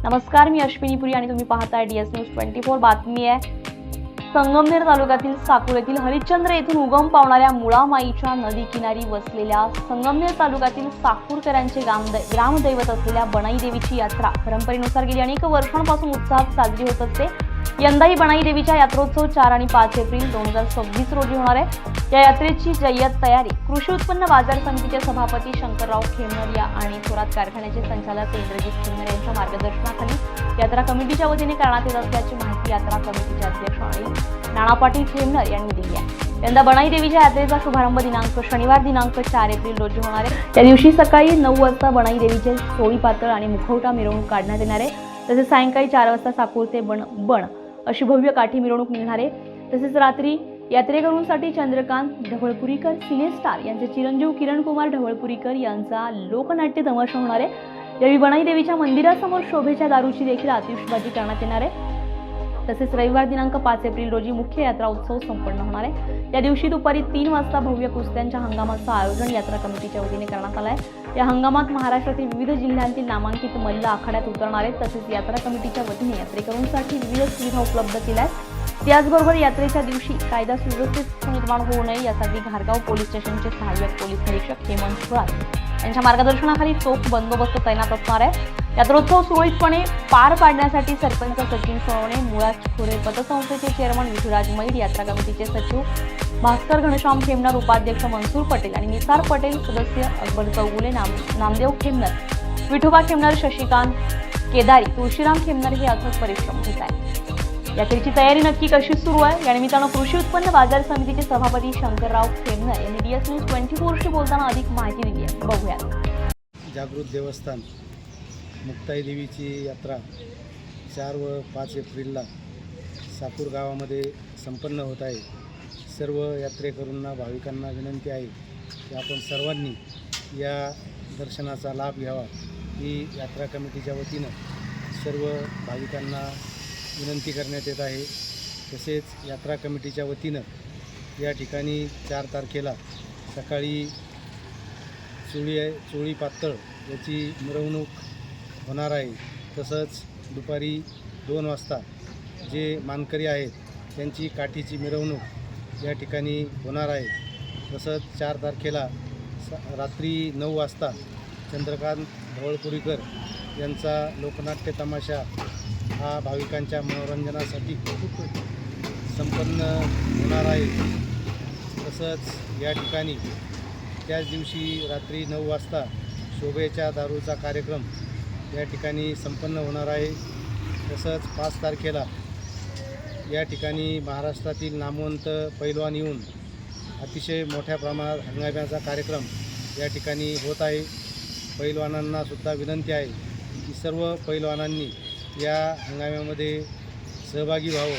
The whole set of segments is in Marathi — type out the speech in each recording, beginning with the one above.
नमस्कार, मी अश्विनी पुरी आणि तुम्ही पाहताय DS न्यूज 24। बातमी आहे संगमनेर तालुक्यातील साकूर येथील हरिश्चंद्र येथून उगम पावणाऱ्या मुळामाईच्या नदी किनारी वसलेल्या संगमनेर तालुक्यातील साकूरकरांचे ग्रामदैवत असलेल्या बनाई देवीची यात्रा परंपरेनुसार गेली अनेक वर्षांपासून उत्साहात साजरी होत असते। यंदाही बनाई देवीच्या यात्रोत्सव 4 आणि 5 एप्रिल 2026 रोजी होणार आहे। या यात्रेची जय्यत तयारी कृषी उत्पन्न बाजार समितीचे सभापती शंकरराव खेमनर आणि थोरात कारखान्याचे संचालक इंद्रजित खेमनर यांच्या मार्गदर्शनाखाली यात्रा कमिटीच्या वतीने करण्यात येत असल्याची माहिती यात्रा कमिटीचे अध्यक्ष आणि नाना पाटील खेमनर यांनी दिली आहे। यंदा बनाई देवीच्या यात्रेचा शुभारंभ दिनांक शनिवार दिनांक 4 एप्रिल रोजी होणार आहे। त्या दिवशी सकाळी 9 वाजता बनाई देवीचे सोळी पातळ आणि मुखवटा मिरवणूक काढण्यात येणार आहे। तसेच सायंकाळी 4 वाजता साकूर ते बण अशी भव्य काठी मिरवणूक निघणार आहे। तसेच रात्री यात्रेकरूंसाठी चंद्रकांत ढवळपुरीकर सिनेस्टार यांचे चिरंजीव किरण कुमार ढवळपुरीकर यांचा लोकनाट्य तमाशा होणार आहे। यावेळी बनाई देवीच्या मंदिरासमोर शोभेच्या दारूची देखील आतिषबाजी करण्यात येणार आहे। तसेच रविवार दिनांक 5 एप्रिल रोजी मुख्य यात्रा उत्सव संपन्न होणार आहे। त्या दिवशी दुपारी 3 वाजता भव्य कुस्त्यांच्या हंगामाचं आयोजन यात्रा कमिटीच्या वतीने करण्यात आलं आहे। या हंगामात महाराष्ट्रातील विविध जिल्ह्यांतील नामांकित मल्ल आखाड्यात उतरणार आहेत। तसेच यात्रा कमिटीच्या वतीने यात्रेकरूंसाठी विविध सुविधा उपलब्ध केल्या आहेत। त्याचबरोबर यात्रेच्या दिवशी कायदा सुव्यवस्थित निर्माण होऊ नये यासाठी घारगाव पोलीस स्टेशनचे सहाय्यक पोलीस निरीक्षक हेमंत थोरात यांच्या मार्गदर्शनाखाली चोख बंदोबस्त तैनात असणार आहे। यात्रोत्सव सुरळीतपणे पार पाडण्यासाठी सरपंच सचिन सोनवणे, मुळाज खोरे पतसंस्थेचे चेअरमन विठुराज मैड, यात्रा कमिटीचे सचिव भास्कर घनश्याम खेमनर, उपाध्यक्ष मनसूर पटेल आणि निसार पटेल, सदस्य अकबर चौगुले, नामदेव खेमनर, विठोबा खेमनर, शशिकांत केदारी, तुळशीराम खेमनर हे अथक परिश्रम घेत आहेत। यात्रेची तयारी नक्की कशी सुरू आहे या निमित्तानं कृषी उत्पन्न बाजार समितीचे सभापती शंकरराव खेमनर यांनी DS न्यूज 24 शी बोलताना अधिक माहिती दिली आहे। बघूया। जागृत देवस्थान मुक्ताई देवीची यात्रा 4 व 5 एप्रिलला साकूर गावामध्ये संपन्न होत आहे। सर्व यात्रेकरूंना भाविकांना विनंती आहे की आपण सर्वांनी या दर्शनाचा लाभ घ्यावा ही यात्रा कमिटीच्या वतीनं सर्व भाविकांना विनंती करण्यात येत आहे। तसेच यात्रा कमिटीच्या वतीनं या ठिकाणी 4 तारखेला सकाळी चोळी पातळ याची मिरवणूक होणार आहे। तसंच दुपारी 2 वाजता जे मानकरी आहेत त्यांची काठीची मिरवणूक या ठिकाणी होणार आहे। तसंच 4 तारखेला रात्री 9 वाजता चंद्रकांत ढवळपुरीकर यांचा लोकनाट्य तमाशा हा भाविकांच्या मनोरंजनासाठी संपन्न होणार आहे। तसंच या ठिकाणी त्याच दिवशी रात्री 9 वाजता शोभेच्या दारूचा कार्यक्रम या ठिकाणी संपन्न होणार आहे। तसंच 5 तारखेला या ठिकाणी महाराष्ट्रातील नामवंत पैलवान येऊन अतिशय मोठ्या प्रमाणात हंगाम्याचा कार्यक्रम या ठिकाणी होत आहे। पैलवानांनासुद्धा विनंती आहे की सर्व पैलवानांनी या हंगाम्यामध्ये सहभागी व्हावं,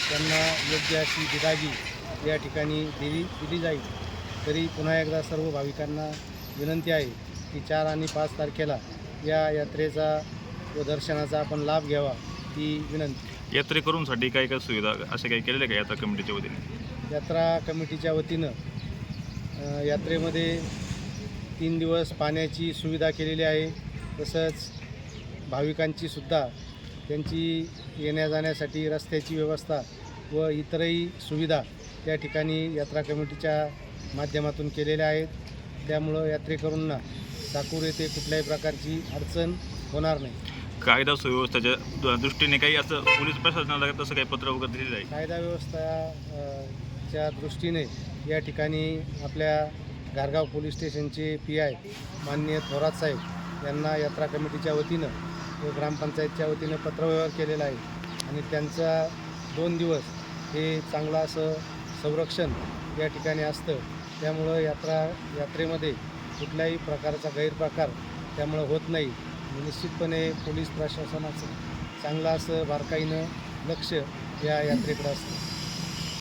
त्यांना योग्य अशी बिदागी या ठिकाणी दिली जाईल। तरी पुन्हा एकदा सर्व भाविकांना विनंती आहे की 4 आणि 5 तारखेला या यात्रेचा व दर्शनाचा आपण लाभ घ्यावा ही विनंती। यात्रेकरूंसाठी काय काय सुविधा असे काही केलेले का यात्रा कमिटीच्या वतीने? यात्रा कमिटीच्या वतीनं यात्रेमध्ये 3 दिवस पाण्याची सुविधा केलेली आहे। तसंच भाविकांची सुद्धा त्यांची येण्या जाण्यासाठी रस्त्याची व्यवस्था व इतरही सुविधा त्या ठिकाणी यात्रा कमिटीच्या माध्यमातून केलेल्या आहेत। त्यामुळं यात्रेकरूंना साकूर येथे कुठल्याही प्रकारची अडचण होणार नाही। कायदा सुव्यवस्थेच्या दृष्टीने काही असं पोलीस प्रशासनाला तसं काही पत्र वगैरे दिलेलं आहे? कायदा व्यवस्थेच्या दृष्टीने या ठिकाणी आपल्या घारगाव पोलीस स्टेशनचे PI माननीय थोरात साहेब यांना यात्रा कमिटीच्या वतीनं व ग्रामपंचायतच्या वतीनं पत्रव्यवहार केलेला आहे आणि त्यांचा 2 दिवस हे चांगलं असं संरक्षण या ठिकाणी असतं। त्यामुळं यात्रेमध्ये कुठल्याही प्रकारचा गैरप्रकार त्यामुळं होत नाही। निश्चितपणे पोलीस प्रशासनाचं चांगलं असं बारकाईनं लक्ष या यात्रेकडे असतं।